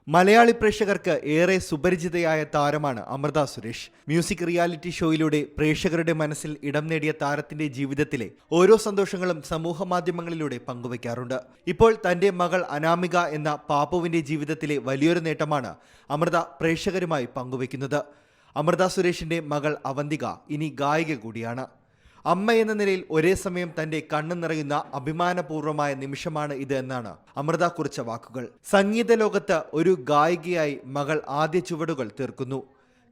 മലയാളി പ്രേക്ഷകർക്ക് ഏറെ സുപരിചിതയായ താരമാണ് അമൃത സുരേഷ്. മ്യൂസിക് റിയാലിറ്റി ഷോയിലൂടെ പ്രേക്ഷകരുടെ മനസ്സിൽ ഇടം നേടിയ താരത്തിന്റെ ജീവിതത്തിലെ ഓരോ സന്തോഷങ്ങളും സമൂഹ മാധ്യമങ്ങളിലൂടെ പങ്കുവയ്ക്കാറുണ്ട്. ഇപ്പോൾ തന്റെ മകൾ അനാമിക എന്ന പാപ്പുവിന്റെ ജീവിതത്തിലെ വലിയൊരു നേട്ടമാണ് അമൃത പ്രേക്ഷകരുമായി പങ്കുവയ്ക്കുന്നത്. അമൃത സുരേഷിന്റെ മകൾ അവന്തിക ഇനി ഗായിക കൂടിയാണ്. അമ്മ എന്ന നിലയിൽ ഒരേ സമയം തന്റെ കണ്ണു നിറയുന്ന അഭിമാനപൂർവ്വമായ നിമിഷമാണ് ഇത് എന്നാണ് അമൃത കുറിച്ച വാക്കുകൾ. സംഗീത ലോകത്ത് ഒരു ഗായികയായി മകൾ ആദ്യ ചുവടുകൾ തീർക്കുന്നു.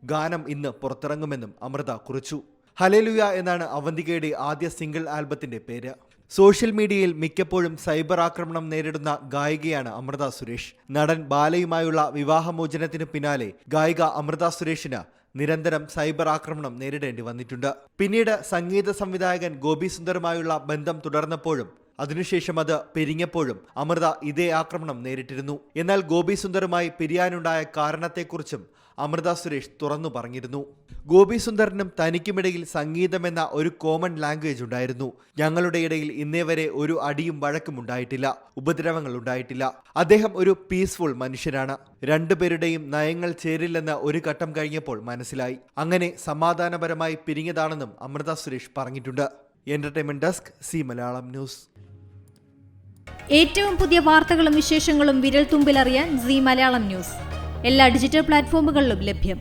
ഗാനം ഇന്ന് പുറത്തിറങ്ങുമെന്നും അമൃത കുറിച്ചു. ഹല്ലേലൂയ എന്നാണ് അവന്തികയുടെ ആദ്യ സിംഗിൾ ആൽബത്തിന്റെ പേര്. സോഷ്യൽ മീഡിയയിൽ മിക്കപ്പോഴും സൈബർ ആക്രമണം നേരിടുന്ന ഗായികയാണ് അമൃത സുരേഷ്. നടൻ ബാലയുമായുള്ള വിവാഹമോചനത്തിന് പിന്നാലെ ഗായിക അമൃത സുരേഷിന് നിരന്തരം സൈബർ ആക്രമണം നേരിടേണ്ടി വന്നിട്ടുണ്ട്. പിന്നീട് സംഗീത സംവിധായകൻ ഗോപി സുന്ദറുമായുള്ള ബന്ധം തുടർന്നപ്പോഴും അതിനുശേഷം അത് പിരിഞ്ഞപ്പോഴും അമൃത ഇതേ ആക്രമണം നേരിട്ടിരുന്നു. എന്നാൽ ഗോപി സുന്ദറുമായി പിരിയാനുണ്ടായ കാരണത്തെക്കുറിച്ചും അമൃത സുരേഷ് തുറന്നു പറഞ്ഞിരുന്നു. ഗോപി സുന്ദറിനും തനിക്കുമിടയിൽ സംഗീതമെന്ന ഒരു കോമൺ ലാംഗ്വേജ് ഉണ്ടായിരുന്നു. ഞങ്ങളുടെ ഇടയിൽ ഇന്നേ വരെ ഒരു അടിയും വഴക്കും ഉണ്ടായിട്ടില്ല, ഉപദ്രവങ്ങൾ ഉണ്ടായിട്ടില്ല. അദ്ദേഹം ഒരു പീസ്ഫുൾ മനുഷ്യനാണ്. രണ്ടുപേരുടെയും നയങ്ങൾ ചേരില്ലെന്ന് ഒരു ഘട്ടം കഴിഞ്ഞപ്പോൾ മനസ്സിലായി. അങ്ങനെ സമാധാനപരമായി പിരിഞ്ഞതാണെന്നും അമൃത സുരേഷ് പറഞ്ഞിട്ടുണ്ട്. Entertainment desk, C Malayalam news. ഏറ്റവും പുതിയ വാർത്തകളും വിശേഷങ്ങളും വിരൽ തുമ്പിലറിയാൻ സി മലയാളം ന്യൂസ് എല്ലാ ഡിജിറ്റൽ പ്ലാറ്റ്ഫോമുകളിലും ലഭ്യം.